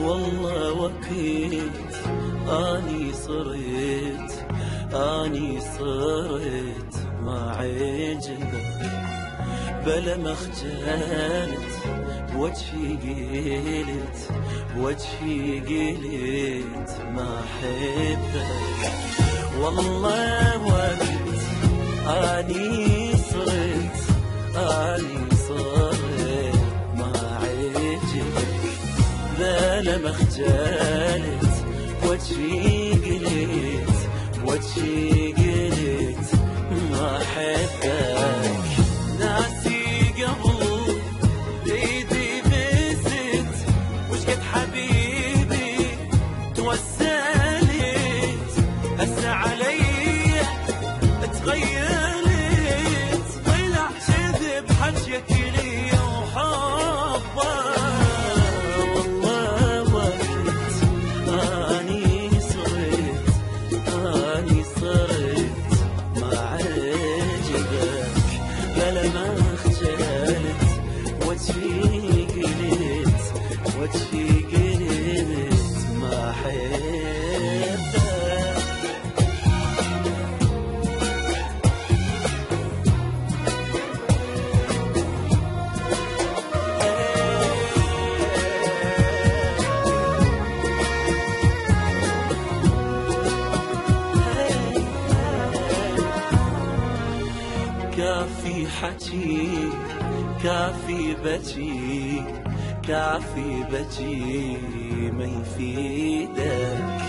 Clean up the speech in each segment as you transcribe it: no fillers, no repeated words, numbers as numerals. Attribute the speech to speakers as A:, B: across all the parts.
A: والله وكيت اني صرت ما عجبك، بلا ما خجلت بوجهي قلت ما احبك. والله وكيت اني صرت ما عجبك، بلا ما خجلت بوجهي قلت ما احبك. ناسي قبل ايدي بست وش قد حبيبي توسلت، هسه علي تغيرت، طلع كذب حجك لي وحبك. وجهي قلت ما احبك. كافي حكي كافي بكي ما يفيدك،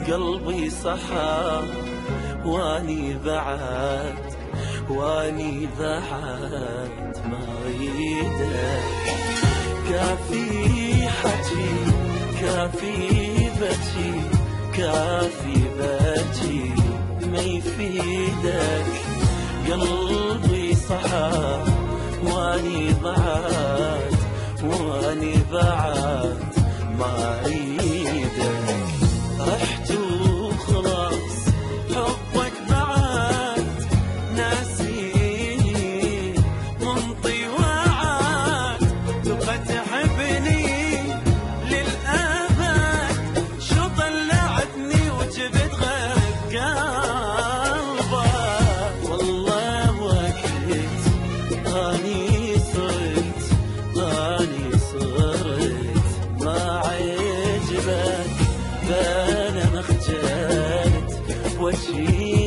A: قلبي صحى واني بعد ما اريدك. كافي حكي كافي بكي ما يفيدك، قلبي صحى واني بعد ما اريدك. رحت وخلاص حبك بعد ناسيني منطي وعد، تبغى تحبني للأبد، شو طلعتني وجبت غير قلبك. والله وكيت اني صرت ما عجبك، بلا ما خجلت بوجهي